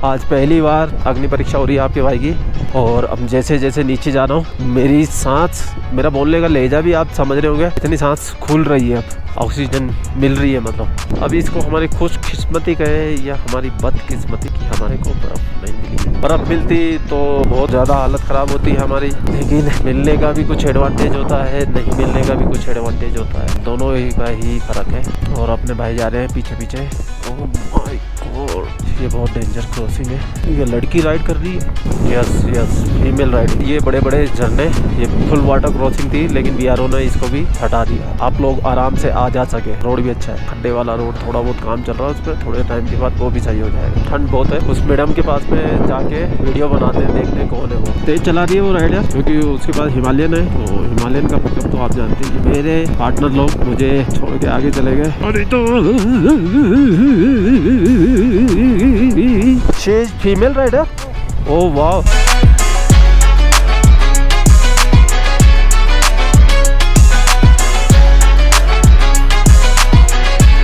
आज पहली बार अग्नि परीक्षा हो रही है आपके भाई की। और अब जैसे जैसे नीचे जा रहा हूँ मेरी सांस, मेरा बोलने का लहजा भी आप समझ रहे होंगे, इतनी सांस खुल रही है, अब ऑक्सीजन मिल रही है। मतलब अभी इसको हमारी खुशकिस्मती कहे या हमारी बदकिस्मती की हमारे को बर्फ नहीं मिली। बर्फ मिलती तो बहुत ज़्यादा हालत ख़राब होती है हमारी, लेकिन मिलने का भी कुछ एडवांटेज होता है, नहीं मिलने का भी कुछ एडवांटेज होता है, दोनों का ही फ़र्क है। और अपने भाई जा रहे हैं पीछे पीछे। ओह माय गॉड, ये बहुत डेंजर क्रॉसिंग है। ये लड़की राइड कर रही है। Yes yes, female ride. ये बड़े बड़े झरने, ये फुल वाटर क्रॉसिंग थी, लेकिन बीआरओ ने इसको भी हटा दिया। आप लोग आराम से आ जा सके। रोड भी अच्छा है, खड्डे वाला रोड, थोड़ा बहुत काम चल रहा है उस पर, थोड़े टाइम के बाद वो भी सही हो जाएगा। ठंड बहुत है। उस मैडम के पास में जाके वीडियो बनाते हैं, देखते हैं कौन है वो। तेज चला रही है वो राइडर, क्योंकि उसके पास हिमालयन है, तो हिमालयन का पिकअप तो आप जानते हैं। मेरे पार्टनर लोग मुझे छोड़ के आगे चले गए। अरे तो शी इज फीमेल राइडर। ओह वाह,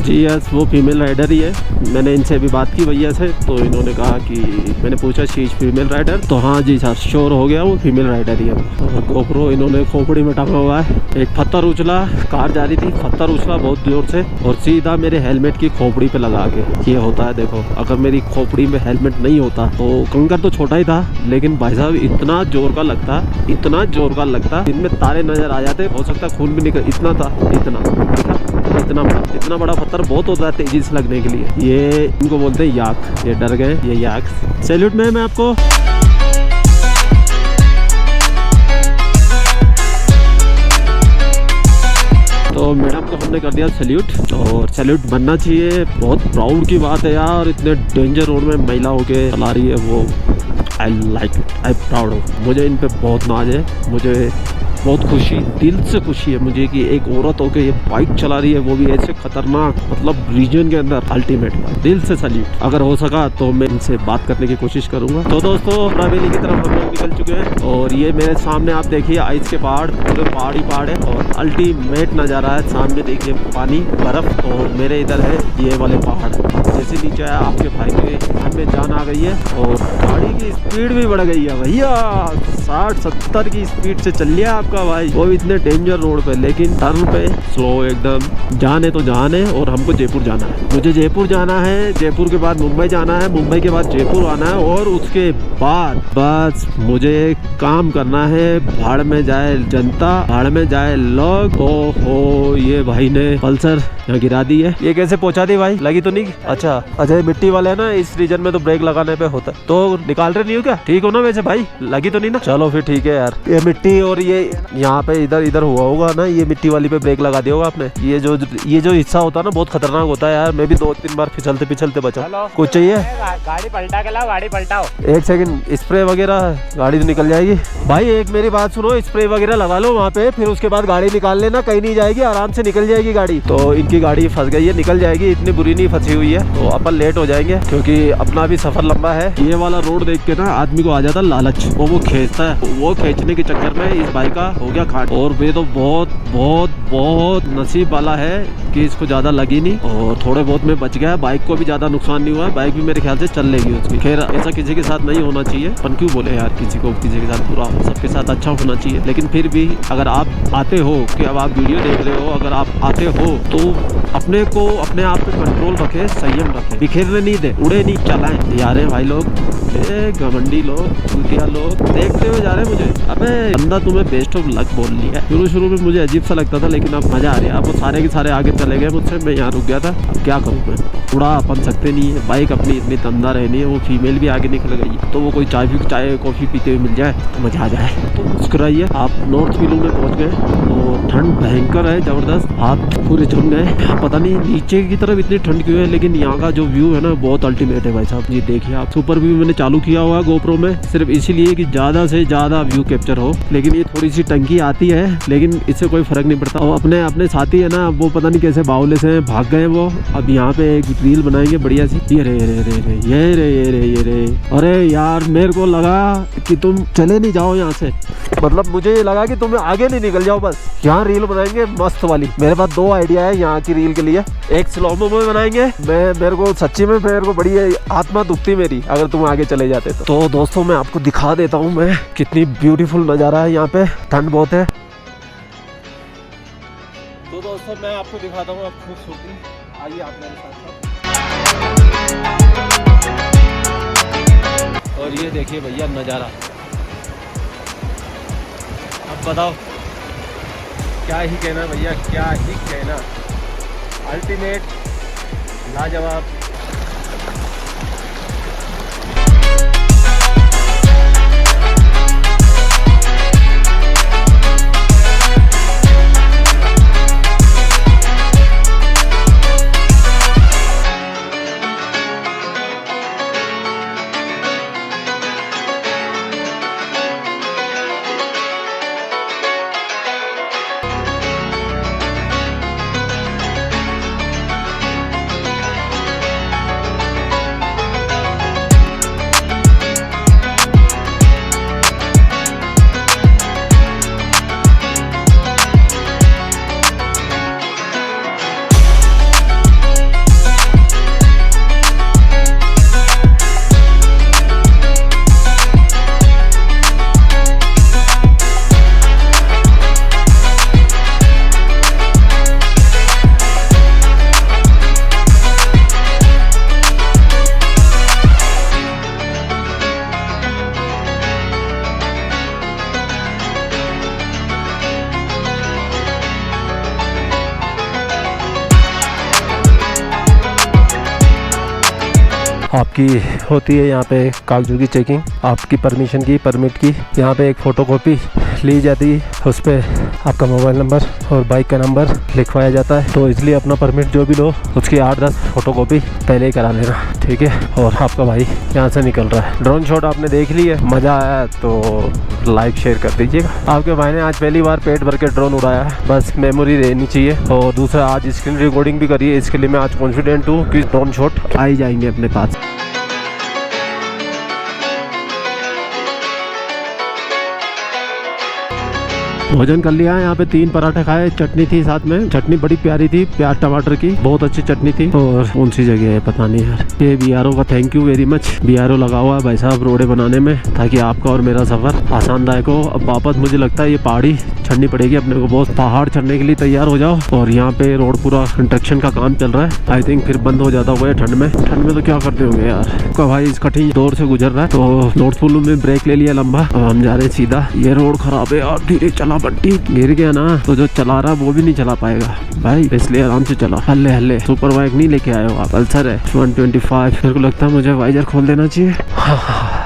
जी यस, वो फीमेल राइडर ही है। मैंने इनसे अभी बात की भैया से, तो इन्होंने कहा कि, मैंने पूछा शी इज फीमेल राइडर, तो हाँ जी सर, श्योर हो गया वो फीमेल राइडर ही है। और गोप्रो इन्होंने खोपड़ी में टांगा हुआ है। एक पत्थर उछला, कार जा रही थी, पत्थर उछला बहुत जोर से और सीधा मेरे हेलमेट की खोपड़ी पे लगा के। ये होता है देखो, अगर मेरी खोपड़ी में हेलमेट नहीं होता तो कंकर तो छोटा ही था, लेकिन भाई साहब इतना जोर का लगता, इतना जोर का लगता, इनमें तारे नजर आ जाते, हो सकता खून भी निकल। इतना था, इतना बड़ा पत्थर बहुत होता है तेजी से लगने के लिए। ये इनको बोलते हैं याक, ये डर गए, ये याक। सैल्यूट में मैं आपको। तो मैडम को हमने कर दिया सैल्यूट, और सैल्यूट बनना चाहिए। बहुत प्राउड की बात है यार, इतने डेंजर रोड में महिला होके चला रही है वो। I like it, I proud हूँ। मुझे इन पे बहुत नाज है, मुझे बहुत खुशी, दिल से खुशी है मुझे कि एक औरत होके ये बाइक चला रही है, वो भी ऐसे खतरनाक, मतलब रीजन के अंदर। अल्टीमेट दिल से सैल्यूट। अगर हो सका तो मैं इनसे बात करने की कोशिश करूंगा। तो दोस्तों, रावेली की तरफ हम लोग निकल चुके हैं, और ये मेरे सामने आप देखिए आइस के पहाड़, पूरे पहाड़ ही पहाड़ है, और अल्टीमेट नज़ारा है। सामने देखिए पानी, बर्फ, और मेरे इधर है ये वाले पहाड़। जैसे नीचे आया आपके भाई के हाथ में जान आ गई है, और गाड़ी की स्पीड भी बढ़ गई है भैया। 60-70 की स्पीड से चल लिया आपका भाई, वो भी इतने डेंजर रोड पे, लेकिन टर्न पे स्लो एकदम। जाने तो जाने, और हमको जयपुर जाना है। मुझे जयपुर जाना है, जयपुर के बाद मुंबई जाना है, मुंबई के बाद जयपुर आना है, और उसके बाद बस मुझे काम करना है। भाड़ में जाए जनता, भाड़ में जाए लोग। ओहो, ये भाई ने पल्सर यहाँ गिरा दी है। ये कैसे पहुंचा दी भाई? लगी तो नहीं? अच्छा, मिट्टी वाले है ना, इस रीजन में तो ब्रेक लगाने पे होता है। तो निकाल रहे नहीं हो क्या? ठीक हो ना वैसे भाई? लगी तो नहीं ना? चलो फिर ठीक है यार। ये मिट्टी और ये यहाँ पे इधर हुआ होगा ना, ये मिट्टी वाली पे ब्रेक लगा दिया होगा आपने। ये जो हिस्सा होता है ना, बहुत खतरनाक होता है यार। मैं भी 2-3 बार फिसलते बचा। कुछ चाहिए? गाड़ी पलटा के लाओ, गाड़ी पलटाओ। एक सेकंड, स्प्रे वगैरह, गाड़ी तो निकल जाएगी भाई। एक मेरी बात सुनो, स्प्रे वगैरह लगा लो वहाँ पे, फिर उसके बाद गाड़ी निकाल लेना, कहीं नहीं जाएगी, आराम से निकल जाएगी गाड़ी। तो इनकी गाड़ी फंस गई है, निकल जाएगी, इतनी बुरी नहीं फंसी हुई है। तो अपन लेट हो जाएंगे, क्योंकि अपना भी सफर लंबा है। ये वाला रोड देख के ना आदमी को आ जाता लालच, वो खींचता है। वो खींचने के चक्कर में इस बाइक का हो गया खाट। और वे तो बहुत नसीब वाला है कि इसको ज्यादा लगी नहीं, और थोड़े बहुत में बच गया। बाइक को भी ज्यादा नुकसान नहीं हुआ, बाइक भी मेरे ख्याल से चल लेगी उसकी। खैर, ऐसा किसी के साथ नहीं होना चाहिए। अपन क्यों बोले यार, किसी के साथ बुरा, सबके साथ अच्छा होना चाहिए। लेकिन फिर भी अगर आप आते हो, कि अब आप वीडियो देख रहे हो, अगर आप आते हो तो अपने को, अपने आप पे कंट्रोल रखे, संयम रखे, बिखेरने नहीं दे, उड़े नहीं, चलाएं। यार भाई लोग, घमंडी लोग, चूतिया लोग देखते हुए जा रहे हैं मुझे। अबे बंदा, तुम्हें बेस्ट ऑफ लक बोल लिया। शुरू में मुझे अजीब सा लगता था, लेकिन अब मजा आ रहा है। अब वो सारे के सारे आगे चले गए मुझसे, मैं यहाँ रुक गया था। अब क्या करूँ मैं, उड़ा अपन सकते नहीं है। बाइक अपनी इतनी दमदार रहनी है। वो फीमेल भी आगे निकल गई है, तो वो कोई चाय कॉफी पीते हुए मिल जाए तो मजा आ जाए। तो मुस्कुराइए। आप नॉर्थ व्हीलू में पहुँच गए, तो ठंड भयंकर है, जबरदस्त। हाथ पूरे जम गए। पता नहीं नीचे की तरफ इतनी ठंड क्यों है, लेकिन यहाँ का जो व्यू है ना, बहुत अल्टीमेट है भाई साहब। ये देखिए आप, सुपर व्यू मैंने चालू किया हुआ है गोप्रो में, सिर्फ इसीलिए कि ज्यादा से ज्यादा व्यू कैप्चर हो। लेकिन ये थोड़ी सी टंकी आती है, लेकिन इससे कोई फर्क नहीं पड़ता। और अपने साथी है ना, वो पता नहीं कैसे बावले से भाग गए वो। अब यहाँ पे एक रील बनाएंगे बढ़िया सी। ये रे अरे यार मेरे को लगा कि तुम चले नहीं जाओ यहाँ से, मतलब मुझे ये लगा कि तुम आगे नहीं निकल जाओ। बस यहाँ रील बनाएंगे मस्त वाली। मेरे पास 2 आइडिया है यहाँ की रील के लिए। एक स्लोमो में बनाएंगे, मेरे को सच्ची में मेरे को बड़ी आत्मा दुखती मेरी अगर तुम आगे चले जाते तो दोस्तों मैं आपको दिखा देता हूँ मैं कितनी ब्यूटीफुल नज़ारा है यहाँ पे। ठंड बहुत है तो दोस्तों मैं आपको दिखाता हूँ अब खूबसूरती। आइए आप मेरे साथ। और ये देखिए भैया नज़ारा, अब बताओ क्या ही कहना भैया, क्या ही कहना। अल्टीमेट, लाजवाब। आपकी होती है यहाँ पे कागजों की चेकिंग, आपकी परमिशन की, परमिट की। यहाँ पे एक फ़ोटोकॉपी ली जाती है, उस पर आपका मोबाइल नंबर और बाइक का नंबर लिखवाया जाता है। तो इसलिए अपना परमिट जो भी लो उसकी 8-10 फ़ोटोकॉपी पहले ही करा लेना, ठीक है। और आपका भाई यहाँ से निकल रहा है। ड्रोन शॉट आपने देख ली है, मज़ा आया तो लाइक शेयर कर दीजिएगा। आपके भाई ने आज पहली बार पेट भर के ड्रोन उड़ाया है, बस मेमोरी रहनी चाहिए। और दूसरा आज स्क्रीन रिकॉर्डिंग भी करिए, इसके लिए मैं आज कॉन्फिडेंट हूँ कि ड्रोन शॉट आ ही जाएंगे अपने पास। भोजन कर लिया है, यहाँ पे 3 पराठे खाए, चटनी थी साथ में, चटनी बड़ी प्यारी थी, प्याज टमाटर की, बहुत अच्छी चटनी थी। और कौन सी जगह है पता नहीं यार। ये BRO का thank you very much. BRO लगा हुआ है भाई साहब रोडे बनाने में, ताकि आपका और मेरा सफ़र आसानदायक हो। अब वापस मुझे लगता है ये पहाड़ी चढ़नी पड़ेगी अपने को, बहुत पहाड़ चढ़ने के लिए तैयार हो जाओ। और यहाँ पे रोड पूरा कंस्ट्रक्शन का काम चल रहा है, आई थिंक फिर बंद हो जाता होगा ठंड में। ठंड में तो क्या करते होंगे यार। का भाई इस कठिन दौर से गुजर रहा है, तो नोटफुल में ब्रेक ले लिया लंबा। अब हम जा रहे हैं सीधा। ये रोड खराब है यार, धीरे चला बंटी, गिर गया ना तो जो चला रहा वो भी नहीं चला पाएगा भाई, इसलिए आराम से चला। हल्ले हल्ले सुपर बाइक नहीं लेके आए हो आप, पल्सर है 125। मेरे को लगता है मुझे वाइजर खोल देना चाहिए।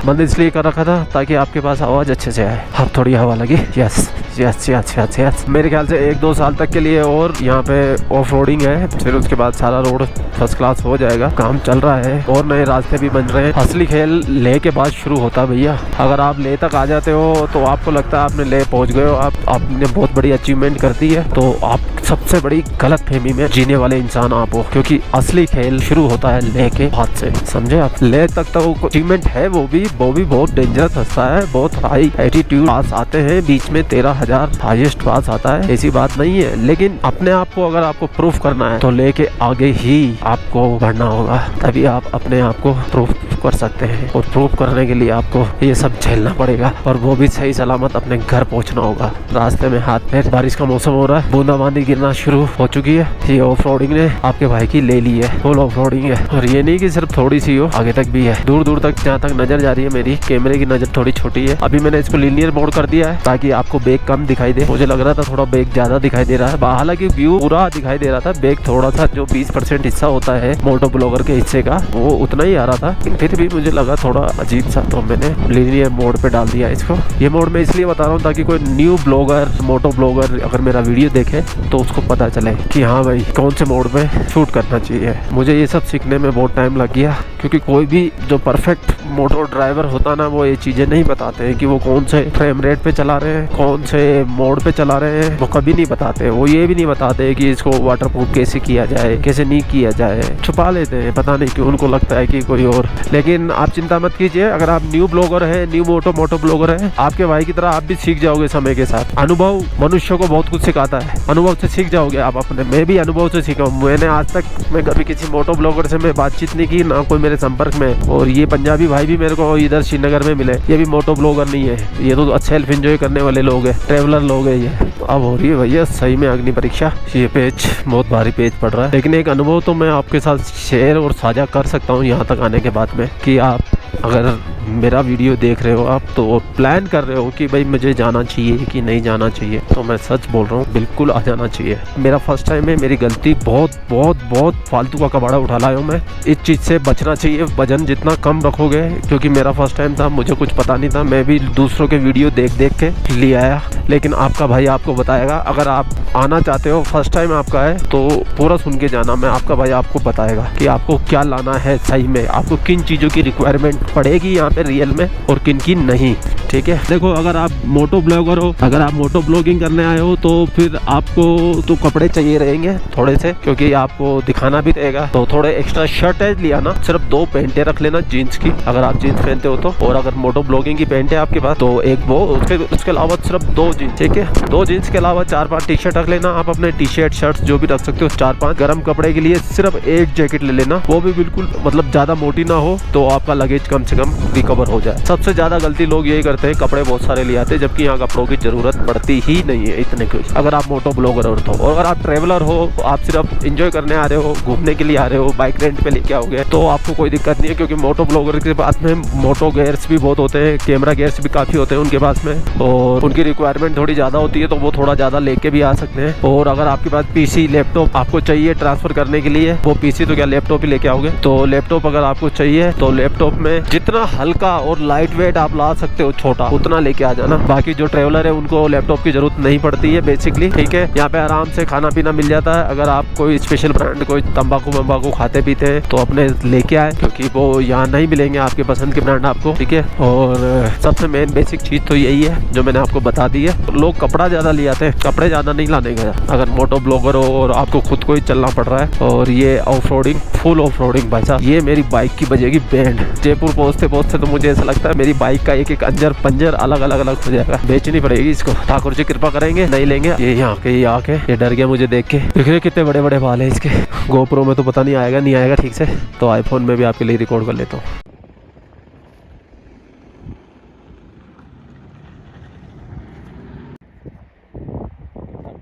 बंद इसलिए कर रखा था ताकि आपके पास आवाज़ अच्छे से आए। अब थोड़ी हवा लगी। Yes yes yes yes yes. मेरे ख्याल से 1-2 साल तक के लिए और यहाँ पे ऑफ रोडिंग है, फिर उसके बाद सारा रोड फर्स्ट क्लास हो जाएगा। काम चल रहा है और नए रास्ते भी बन रहे हैं। असली खेल ले के बाद शुरू होता है भैया। अगर आप ले तक आ जाते हो तो आपको लगता है आपने ले पहुँच गए हो, आपने बहुत बड़ी अचीवमेंट कर दी है, तो आप सबसे बड़ी गलत फहमी में जीने वाले इंसान आप हो। क्योंकि असली खेल शुरू होता है ले के बाद से, समझे आप। ले तक तो अचीवमेंट है, वो भी बहुत डेंजरस रास्ता है, बहुत हाई एटीट्यूड पास आते हैं, बीच में 13,000 हाईएस्ट पास आता है, ऐसी बात नहीं है। लेकिन अपने आप को अगर आपको प्रूफ करना है तो लेके आगे ही आपको बढ़ना होगा, तभी आप अपने आप को प्रूफ कर सकते हैं। और प्रूफ करने के लिए आपको ये सब झेलना पड़ेगा, और वो भी सही सलामत अपने घर पहुंचना होगा। रास्ते में हाथ पैर, बारिश का मौसम हो रहा है, बूंदाबांदी गिरना शुरू हो चुकी है। ये ऑफ रोडिंग ने आपके भाई की ले ली है, फुल ऑफ रोडिंग है। और ये नहीं कि सिर्फ थोड़ी सी हो, आगे तक भी है, दूर दूर तक जहाँ तक नजर जा रही है। मेरी कैमरे की नजर थोड़ी छोटी है, अभी मैंने इसको लीनियर मोड कर दिया है ताकि आपको बेग कम दिखाई दे। मुझे लग रहा था थोड़ा बेग ज्यादा दिखाई दे रहा है, हालांकि व्यू पूरा दिखाई दे रहा था, बेग थोड़ा सा जो 20% हिस्सा होता है मोटो ब्लॉगर के हिस्से का वो उतना ही आ रहा था, फिर भी मुझे लगा थोड़ा अजीब सा, तो मैंने लीनियर मोड पे डाल दिया इसको। ये मोड में इसलिए बता रहा हूँ ताकि कोई न्यू ब्लॉगर, मोटो ब्लॉगर अगर मेरा वीडियो देखे तो उसको पता चले कि हाँ भाई कौन से मोड पे शूट करना चाहिए। मुझे ये सब सीखने में बहुत टाइम लग गया, क्योंकि कोई भी जो परफेक्ट मोटो ड्राइवर ड्राइवर होता ना वो ये चीज़ें नहीं बताते हैं कि वो कौन से फ्रेम रेट पे चला रहे हैं, कौन से मोड पे चला रहे हैं, वो कभी नहीं बताते। वो ये भी नहीं बताते कि इसको वाटरप्रूफ कैसे किया जाए, कैसे नहीं किया जाए, छुपा लेते हैं। पता नहीं क्यों उनको लगता है कि कोई और। लेकिन आप चिंता मत कीजिए, अगर आप न्यू ब्लॉगर है, न्यू मोटो ब्लॉगर है, आपके भाई की तरह आप भी सीख जाओगे समय के साथ। अनुभव मनुष्य को बहुत कुछ सिखाता है, अनुभव से सीख जाओगे आप अपने। मैं भी अनुभव से सीखा हूँ। मैंने आज तक मैं कभी किसी मोटो ब्लॉगर से मैं बातचीत नहीं की, ना कोई मेरे संपर्क में। और ये पंजाबी भाई भी मेरे को इधर श्रीनगर में मिले, ये भी मोटो ब्लॉगर नहीं है, ये तो सेल्फ एंजॉय करने वाले लोग हैं, ट्रेवलर लोग हैं ये। तो अब हो रही है भैया सही में अग्नि परीक्षा। ये पेज बहुत भारी पेज पड़ रहा है, लेकिन एक अनुभव तो मैं आपके साथ शेयर और साझा कर सकता हूँ यहाँ तक आने के बाद में, कि आप अगर मेरा वीडियो देख रहे हो आप तो प्लान कर रहे हो कि भाई मुझे जाना चाहिए कि नहीं जाना चाहिए, तो मैं सच बोल रहा हूँ, बिल्कुल आ जाना चाहिए। मेरा फर्स्ट टाइम है, मेरी गलती, बहुत फालतू का कबाड़ा उठा लाया हूँ मैं। इस चीज़ से बचना चाहिए, वजन जितना कम रखोगे, क्योंकि मेरा फर्स्ट टाइम था, मुझे कुछ पता नहीं था, मैं भी दूसरों के वीडियो देख के ले आया। लेकिन आपका भाई आपको बताएगा, अगर आप आना चाहते हो, फर्स्ट टाइम आपका है, तो पूरा सुन के जाना। मैं आपका भाई आपको बताएगा कि आपको क्या लाना है, सही में आपको किन चीज़ों की रिक्वायरमेंट पड़ेगी यहाँ पे रियल में और किन की नहीं। ठीक है, देखो अगर आप मोटो ब्लॉगर हो, अगर आप मोटो ब्लॉगिंग करने आए हो, तो फिर आपको तो कपड़े चाहिए रहेंगे थोड़े से, क्योंकि आपको दिखाना भी रहेगा। तो थोड़े एक्स्ट्रा शर्ट है लिया ना, सिर्फ 2 पैंटें रख लेना जीन्स की, अगर आप जीन्स पहनते हो तो। और अगर मोटो ब्लॉगिंग की पैंट है आपके पास तो एक वो, उसके अलावा सिर्फ 2 जीन्स। ठीक है, 2 जीन्स के अलावा 4-5 टी शर्ट रख लेना आप अपने, टी शर्ट शर्ट्स जो भी रख सकते हो 4-5। गर्म कपड़े के लिए सिर्फ 1 जैकेट ले लेना, वो भी बिल्कुल मतलब ज्यादा मोटी ना हो, तो आपका लगेज कम से कम रिकवर हो जाए। सबसे ज्यादा गलती लोग यही करते हैं, कपड़े बहुत सारे ले आते हैं, जबकि यहाँ कपड़ों की जरूरत पड़ती ही नहीं है इतने की, अगर आप मोटो ब्लॉगर हो तो। और अगर आप ट्रेवलर हो, आप सिर्फ एंजॉय करने आ रहे हो, घूमने के लिए आ रहे हो, बाइक रेंट पे लेके आओगे, तो आपको कोई दिक्कत नहीं है, क्योंकि मोटो ब्लॉगर के पास में मोटो गेयर्स भी बहुत होते हैं, कैमरा गेयर्स भी काफी होते हैं उनके पास में, और उनकी रिक्वायरमेंट थोड़ी ज्यादा होती है, तो वो थोड़ा ज्यादा लेके भी आ सकते हैं। और अगर आपके पास पीसी लैपटॉप आपको चाहिए ट्रांसफर करने के लिए, वो पीसी तो क्या लैपटॉप ही लेके आओगे, तो लैपटॉप अगर आपको चाहिए तो लैपटॉप में जितना हल्का और लाइट वेट आप ला सकते हो छोटा, उतना लेके आ जाना। बाकी जो ट्रेवलर है उनको लैपटॉप की जरूरत नहीं पड़ती है बेसिकली। ठीक है, यहाँ पे आराम से खाना पीना मिल जाता है। अगर आप कोई स्पेशल ब्रांड, कोई तंबाकू खाते पीते हैं तो अपने लेके आए, क्योंकि वो यहाँ नहीं मिलेंगे आपके पसंद के ब्रांड आपको। ठीक है, और सबसे मेन बेसिक चीज तो यही है जो मैंने आपको बता दी है। लोग कपड़ा ज्यादा ले आते हैं, कपड़े ज्यादा नहीं लाने गया। अगर मोटो ब्लॉगर हो और आपको खुद को ही चलना पड़ रहा है, और ये off roading, full off roading भाई साहब, ये मेरी बाइक की बजेगी बैंड। जयपुर पहुंचते तो मुझे ऐसा लगता है मेरी बाइक का एक अंजर पंजर अलग अलग हो जाएगा। बेचनी पड़ेगी इसको, ठाकुर जी कृपा करेंगे, नहीं लेंगे। ये यहाँ के ये डर गया मुझे देख के, देखिए कितने बड़े बड़े बाल है इसके। गोप्रो में तो पता नहीं आएगा नहीं आएगा ठीक से, तो आईफोन में भी आपके लिए रिकॉर्ड कर लेता हूँ।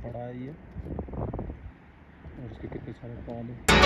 बड़ा है ये, और इसके कितने सारे बाल हैं।